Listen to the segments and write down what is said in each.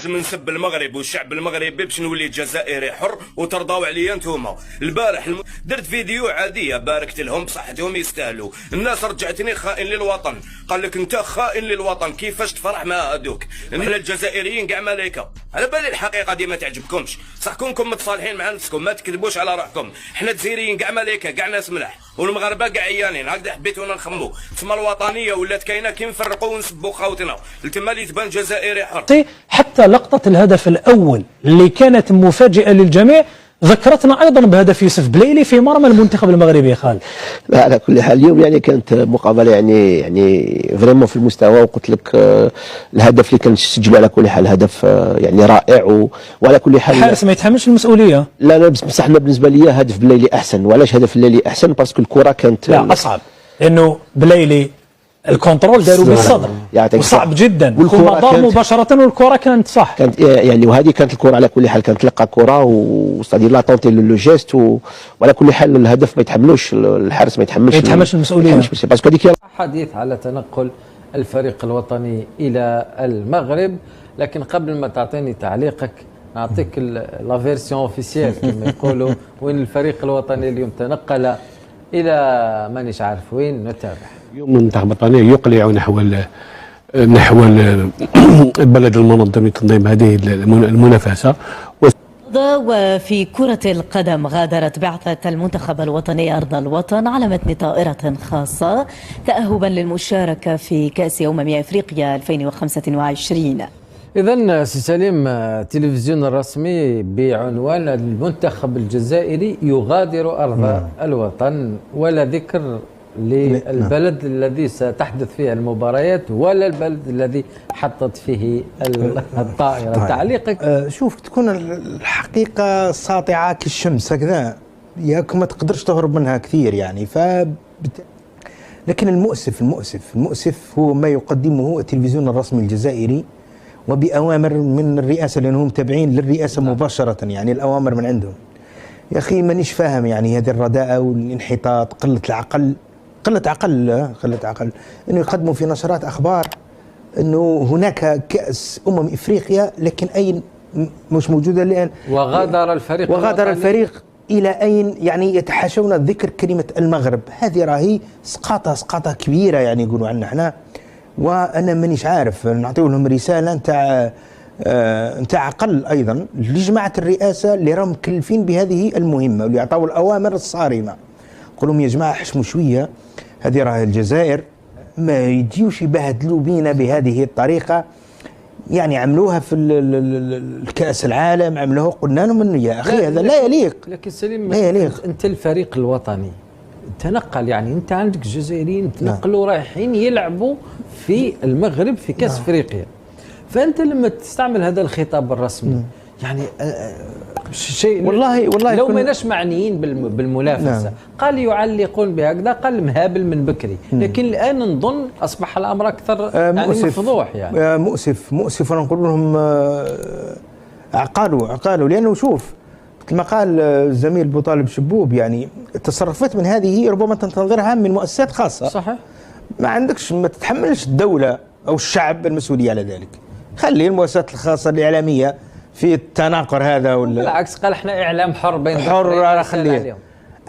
نجم نسب المغرب والشعب المغربي باش نولي جزائري حر وترضاو عليا نتوما. البارح درت فيديو عاديه باركت لهم بصحتهم يستاهلوا. الناس رجعتني خائن للوطن، قال لك انت خائن للوطن كيفاش تفرح مع هذوك. احنا الجزائريين كاع ملايكه. على بالي الحقيقه دي ما تعجبكمش، صح كونكم متصالحين مع نفسكم ما تكذبوش على روحكم. احنا الجزائريين كاع ملايكه كاع ناس ملاح، والمغاربه كاع عيانين. هكذا حبيتونا نخمو. تسمى الوطنيه ولات كاينه كي نفرقوا ونسبوا خاوتنا. تما اللي تبان جزائري حر. حتى لقطة الهدف الأول اللي كانت مفاجئة للجميع ذكرتنا أيضا بهدف يوسف بلايلي في مرمى المنتخب المغربي. خالد على كل حال اليوم يعني كانت مقابلة يعني فريمون في المستوى، وقلت لك الهدف اللي كان سجله على كل حال هدف يعني رائع. وعلى كل حال الحارس ما يتحملش المسؤولية. لا بصح انا بالنسبة لي هدف بلايلي أحسن. وعلاش هدف بلايلي أحسن؟ باسكو الكرة كانت لا أصعب، لأنه بلايلي الكونترول داروا بالصدر وصعب جدا، والكرة دار مباشرة والكرة كانت صح. كانت يعني وهذه كانت الكرة على كل حال كانت تلقى كرة وستادي لا طونتي لو جيست. وعلى كل حال الهدف ما يتحملوش، الحارس ما يتحملش المسؤولية. باسكو هذيك حديث على تنقل الفريق الوطني إلى المغرب. لكن قبل ما تعطيني تعليقك نعطيك لا فيرسيون اوفيسيال كما يقولوا، وين الفريق الوطني اليوم تنقل إلى مانيش عارف وين. نتابع. اليوم المنتخب الوطني يقلع نحو البلد المنظم لتنظيم هذه المنافسة. وفي كرة القدم غادرت بعثة المنتخب الوطني أرض الوطن على متن طائرة خاصة تأهبا للمشاركة في كأس أفريقيا 2025. إذن سي سليم، التلفزيون الرسمي بعنوان المنتخب الجزائري يغادر أرض الوطن، ولا ذكر للبلد الذي ستحدث فيه المباريات ولا البلد الذي حطت فيه الطائرة. تعليقك؟ شوف، تكون الحقيقة ساطعة كالشمس هكذا، ياك ما تقدرش تهرب منها كثير يعني. لكن المؤسف هو ما يقدمه التلفزيون الرسمي الجزائري وبأوامر من الرئاسة، لأنهم تابعين للرئاسة مباشرة، يعني الأوامر من عندهم. يا أخي مانيش فاهم يعني هذه الرداءة والانحطاط، قلة عقل انه يقدموا في نشرات اخبار انه هناك كأس افريقيا، لكن اين مش موجوده الان. وغادر الفريق الى اين؟ يعني يتحاشون ذكر كلمه المغرب. هذه راهي سقاطه كبيره يعني يقولوا عنا احنا. وانا مانيش عارف نعطيو لهم رساله نتاع عقل ايضا لجماعه الرئاسه اللي راهم مكلفين بهذه المهمه واللي عطاو الاوامر الصارمه. قول لهم يا جماعه حشموا شويه، هذه راه الجزائر، ما يجيوش يبهدلوا بينا بهذه الطريقه. يعني عملوها في الكأس العالم، عملوها، قلنا لهم انه يا اخي هذا لا يليق. لكن سليم، لا يليق. انت الفريق الوطني تنقل، يعني انت عندك جزائريين تنقلوا رايحين يلعبوا في المغرب في كأس افريقيا. فانت لما تستعمل هذا الخطاب الرسمي يعني شيء والله لو ماناش معنيين بالمنافسه. قال يعلقون بهكذا، قال مهابل من بكري. لكن الان نظن اصبح الامر اكثر يعني مفضوح. يعني مؤسف وانا نقول لهم عقالوا لانه شوف مثل ما قال الزميل ابو طالب شبوب، يعني التصرفات من هذه ربما تنتظرها من مؤسسات خاصه. صحيح. ما تتحملش الدوله او الشعب المسؤوليه على ذلك. خلي المؤسسات الخاصه الاعلاميه في التناقر هذا بالعكس، قال احنا اعلام حر بين خليه.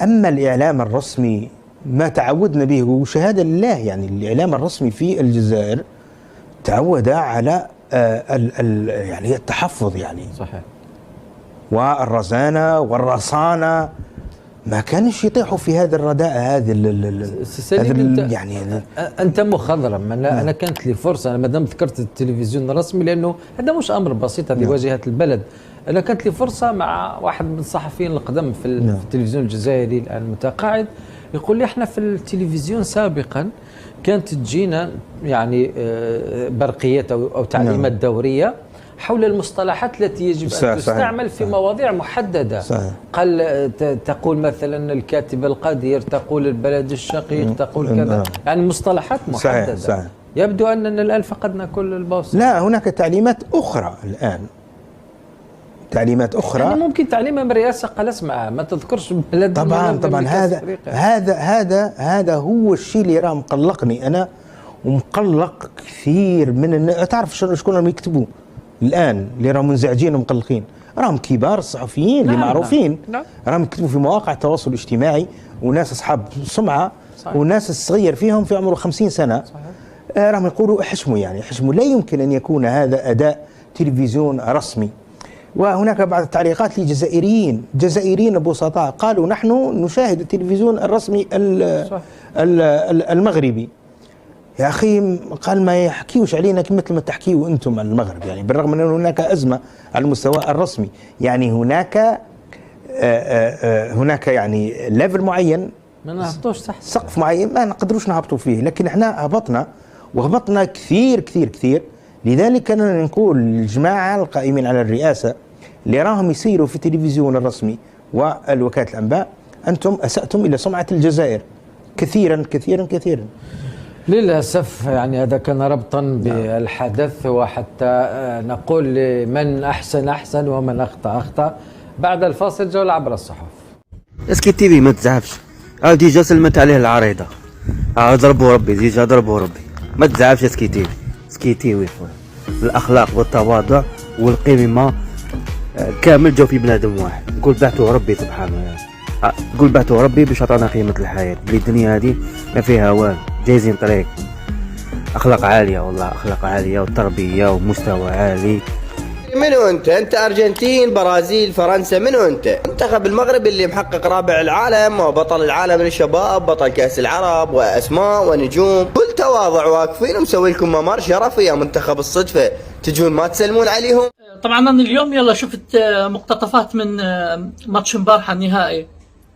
اما الاعلام الرسمي ما تعودنا به، وشهاده لله يعني الاعلام الرسمي في الجزائر تعود على يعني التحفظ يعني. صحيح. والرزانه والرصانه، ما كانش يطيحوا في هذه الرداءة هذه يعني انت مخضرم. انا كانت لي فرصه، انا ما دام ذكرت التلفزيون الرسمي لانه هذا مش امر بسيط، هذه واجهه البلد. انا كانت لي فرصه مع واحد من الصحفيين القدم في التلفزيون الجزائري الان متقاعد، يقول لي احنا في التلفزيون سابقا كانت تجينا يعني برقيات او تعليمات دوريه حول المصطلحات التي يجب أن تستعمل في مواضيع محددة. صحيح. قال تقول مثلا الكاتب القدير، تقول البلد الشقيق، تقول كذا، يعني مصطلحات محددة. صحيح. يبدو أننا الآن فقدنا كل البوصلة. لا، هناك تعليمات أخرى الآن، تعليمات أخرى. يعني ممكن تعليمها من الرئاسة قال اسمع ما تذكرش بلد. طبعا هذا هو الشيء اللي راه مقلقني أنا ومقلق كثير من تعرف شكون اللي يكتبوا الان اللي راهم منزعجين ومقلقين راهم كبار الصحفيين اللي معروفين، راهم يكتبوا في مواقع التواصل الاجتماعي، وناس اصحاب سمعه، وناس الصغير فيهم في عمره 50 سنه، راهم يقولوا احشموا، يعني احشموا، لا يمكن ان يكون هذا اداء تلفزيون رسمي. وهناك بعض التعليقات لجزائريين بسطاء قالوا نحن نشاهد التلفزيون الرسمي المغربي. يا أخي قال ما يحكيوش علينا مثل ما تحكيوا أنتم على المغرب، يعني بالرغم من أن هناك أزمة على المستوى الرسمي، يعني هناك يعني ليفل معين، ما نهبطوش تحت سقف معين ما نقدروش نهبطوا فيه، لكن احنا هبطنا كثير كثير كثير. لذلك أنا نقول للجماعة القائمين على الرئاسة اللي راهم يسيروا في التلفزيون الرسمي والوكالة الأنباء، أنتم أسأتم إلى سمعة الجزائر كثيرا كثيرا كثيرا. للأسف يعني هذا كان ربطا بالحدث، وحتى نقول من أحسن ومن أخطأ. بعد الفاصل جولة عبر الصحف. اسكي تي في ما تزعفش، ديجا سلمت عليه العريضة، ضربوا ربي، ديجا ضربوا ربي، ما تزعفش اسكي تي في. اسكي تي في الأخلاق والتواضع والقيمة كامل جو في بنادم واحد. نقول بعته ربي سبحانه، يعني نقول بعته ربي باش عطانا قيمة الحياة، بلي الدنيا هذه ما فيها والو، جايزين طريق. أخلاق عالية والله، أخلاق عالية وتربية ومستوى عالي. منو انت ارجنتين، برازيل، فرنسا، منو انت؟ منتخب المغرب اللي محقق رابع العالم وبطل العالم للشباب، بطل كاس العرب، واسماء ونجوم، كل تواضع واقفين ومسوي لكم ممر شرفي يا منتخب الصدفه، تجون ما تسلمون عليهم. طبعا انا اليوم يلا شفت مقتطفات من ماتش امبارح النهائي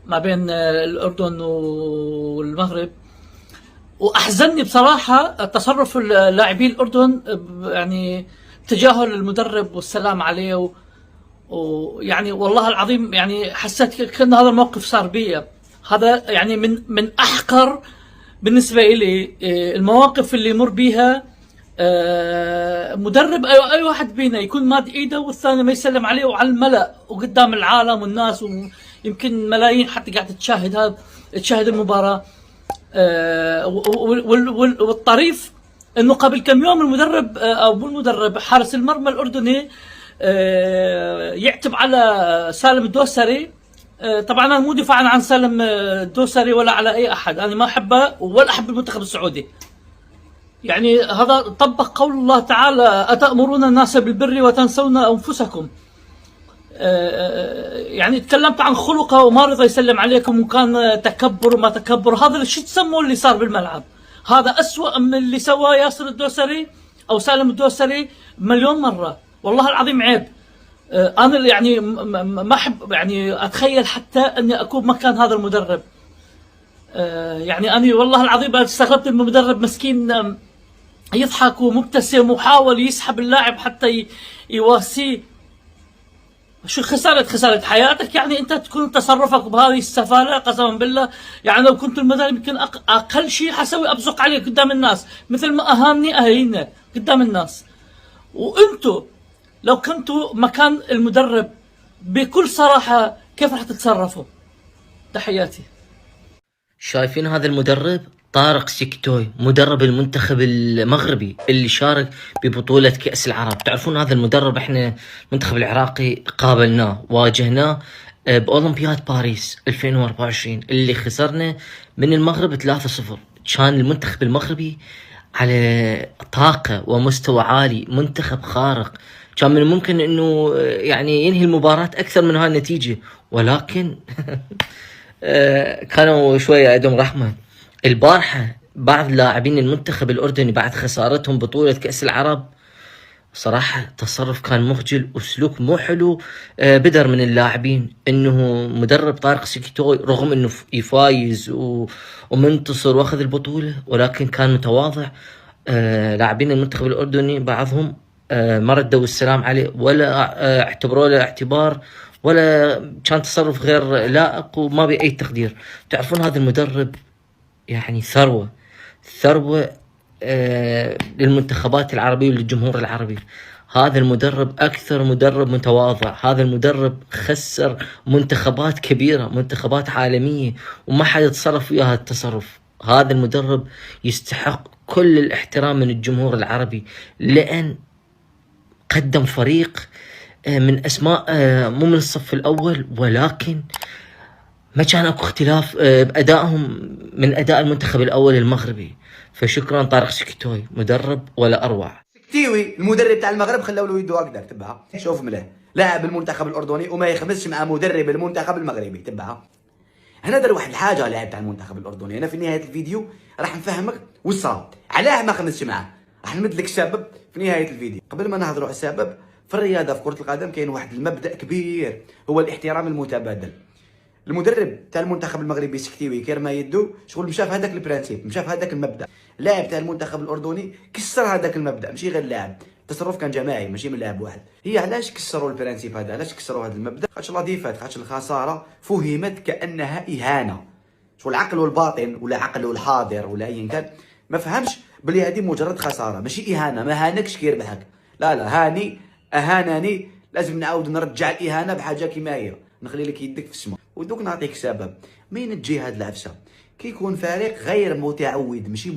ما بين الاردن والمغرب، واحزنني بصراحه تصرف اللاعبين الاردن، يعني تجاهل المدرب والسلام عليه، ويعني والله العظيم يعني حسيت كأن هذا الموقف صار بي. هذا يعني من احقر بالنسبه لي المواقف اللي يمر بيها مدرب. اي واحد بينا يكون ماد ايده والثاني ما يسلم عليه، وعلى الملأ وقدام العالم والناس، ويمكن ملايين حتى قاعده تشاهد المباراه. والطريف انه قبل كم يوم المدرب او مو المدرب، حارس المرمى الاردني يعتب على سالم الدوسري. طبعا انا مو دفاعا عن سالم الدوسري ولا على اي احد، انا ما احبه ولا احب المنتخب السعودي. يعني هذا طبق قول الله تعالى: اتأمرون الناس بالبر وتنسون انفسكم. يعني تكلمت عن خلقه وما رضى يسلم عليكم، وكان تكبر وما تكبر. هذا الشيء تسموه اللي صار بالملعب، هذا أسوأ من اللي سواه ياسر الدوسري أو سالم الدوسري مليون مرة. والله العظيم عيب. أنا يعني ما أحب يعني أتخيل حتى أني أكون مكان هذا المدرب. يعني أنا والله العظيم استغربت من المدرب مسكين يضحك ومبتسم وحاول يسحب اللاعب حتى يواسيه. شو خسارة حياتك؟ يعني انت تكون تصرفك بهذه السفالة قسما بالله. يعني لو كنت المدرب يمكن اقل شيء حسوي ابزق عليك قدام الناس، مثل ما اهاني اهينا قدام الناس. وانتوا لو كنتوا مكان المدرب بكل صراحة كيف راح تتصرفوا؟ تحياتي. شايفين هذا المدرب طارق سيكتوي، مدرب المنتخب المغربي اللي شارك ببطولة كأس العرب. تعرفون هذا المدرب احنا المنتخب العراقي قابلناه واجهناه بأولمبياد باريس 2024 اللي خسرنا من المغرب 3-0. كان المنتخب المغربي على طاقة ومستوى عالي، منتخب خارق، كان من الممكن انه يعني ينهي المباراة اكثر من هاي النتيجة، ولكن كانوا شوية عندهم رحمة. البارحة بعض لاعبين المنتخب الأردني بعد خسارتهم بطولة كأس العرب صراحة تصرف كان مخجل وسلوك مو حلو. بدر من اللاعبين انه مدرب طارق سيكتوي رغم انه يفايز ومنتصر واخذ البطولة، ولكن كان متواضع. لاعبين المنتخب الأردني بعضهم ما ردوا السلام عليه ولا اعتبروا له اعتبار، ولا كان تصرف غير لائق وما بأي تقدير. تعرفون هذا المدرب يعني ثروة للمنتخبات العربية وللجمهور العربي. هذا المدرب أكثر مدرب متواضع، هذا المدرب خسر منتخبات كبيرة، منتخبات عالمية، وما حد يتصرف وياه التصرف. هذا المدرب يستحق كل الاحترام من الجمهور العربي، لأن قدم فريق من أسماء مو من الصف الأول، ولكن ما كان اكو اختلاف بأدائهم من أداء المنتخب الأول المغربي. فشكرا طارق سكتوي، مدرب ولا أروع. سكتيوي المدرب تاع المغرب خلاو له يدو هكذا، تبعها شوف مليح، لاعب المنتخب الأردني وما يخمسش مع مدرب المنتخب المغربي، تبعها. هنا دار واحد الحاجة لاعب تاع المنتخب الأردني، أنا في نهاية الفيديو راح نفهمك واش صار، علاه ما خمسش معاه، راح نمد لك السبب في نهاية الفيديو. قبل ما نهضروا على السبب، في الرياضة في كرة القدم كاين واحد المبدأ كبير هو الاحترام المتبادل. المدرب تاع المنتخب المغربي سكتيوي كير ما يدو شغل مشى في هذاك البرانسيب، مشى في هذاك المبدا. اللاعب تاع المنتخب الاردني كسر هذاك المبدا، ماشي غير اللاعب، التصرف كان جماعي ماشي من لاعب واحد. هي علاش كسروا البرانسيب هذا، علاش كسروا هذا المبدا؟ خاطش لاديفات، خاطش الخساره فهمت كانها اهانه. شغل العقل والباطن ولا عقل والحاضر ولا ايا كان ما فهمش بلي هذه مجرد خساره، ماشي اهانه، ما هانكش كي ربحك، لا لا، هاني اهانني، لازم نعاود نرجع الاهانه بحاجه كيما هي، نخلي لك يدك في السماء. ودوك نعطيك سبب مين تجي هاد العفسه. كيكون فريق غير متعود، ماشي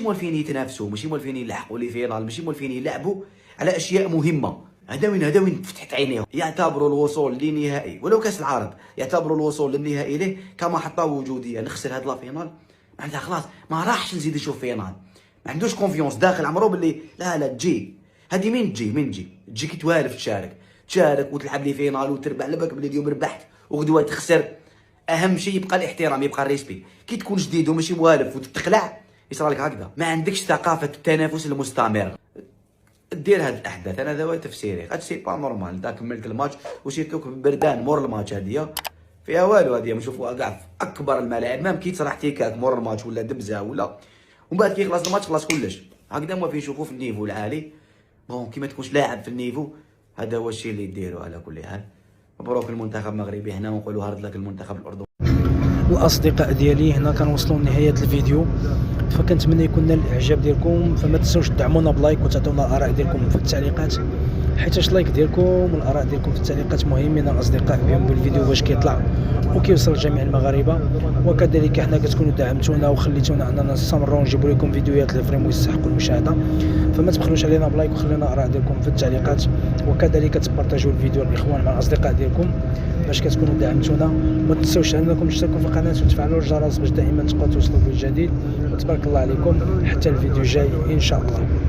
مولفين يتنافسوا، ماشي مولفين يلحقوا لي فينال، ماشي مولفين يلعبوا على اشياء مهمه. هذا وين فتحت عينيهم، يعتبروا الوصول لنهائي ولو كاس العرب، يعتبروا الوصول للنهائي ليه كما حطوا وجوديه. نخسر هاد لا فينال معناتها خلاص ما راحش نزيد نشوف فينال، ما عندوش كونفيونس داخل عمرو باللي لا تجي. هذه مين تجي كي توالف تشارك وتلعب لي فينال وتربح، لبك بلي اليوم ربحت وغدوه تخسر. اهم شيء يبقى الاحترام، يبقى الريسبي. كي تكون جديد وماشي موالف وتتقلع يصرى لك هكذا، ما عندكش ثقافه التنافس المستمر. دير هاد الاحداث، انا هذا هو تفسيري. قد سي با نورمال، دا كملت الماتش وشيتوك بردان مور الماتش، هذه فيها والو، هذه نشوفوها كاع في اكبر الملاعب، مام كي تصرح تيكاك مور الماتش ولا دبزه ولا، ومن بعد كي يخلص الماتش خلاص كلش. هكذا ما فين نشوفوه في النيفو العالي. بون كي ما تكونش لاعب في النيفو، هذا هو الشيء اللي يديروا. على كل حال مبروك المنتخب المغربي، هنا ونقولوا هارد لك المنتخب الاردني. الاصدقاء ديالي هنا كنوصلوا لنهايه الفيديو، فكنتمنى يكون نال الاعجاب ديالكم، فما تنسوش تدعمونا بلايك وتعطونا الاراء ديالكم في التعليقات، حيت اللايك ديالكم والاراء ديالكم في التعليقات مهمين الاصدقاء بهم بالفيديو باش كيطلع وكيوصل لجميع المغاربه. وكذلك حنا كتكونوا دعمتونا وخليتونا اننا نستمروا نجيبوا لكم فيديوهات اللي فريمون يستحقوا المشاهده، فما تبخلوش علينا بلايك وخلينا الاراء ديالكم في التعليقات، وكذلك تبارطاجوا الفيديو للاخوان مع الاصدقاء ديالكم باش كتكونوا دعمتونا. ما تنسوش انكم تشتركوا في القناه وتفعلوا الجرس باش دائما تبقاو توصلوا بالجديد. وتبارك الله عليكم، حتى الفيديو الجاي ان شاء الله.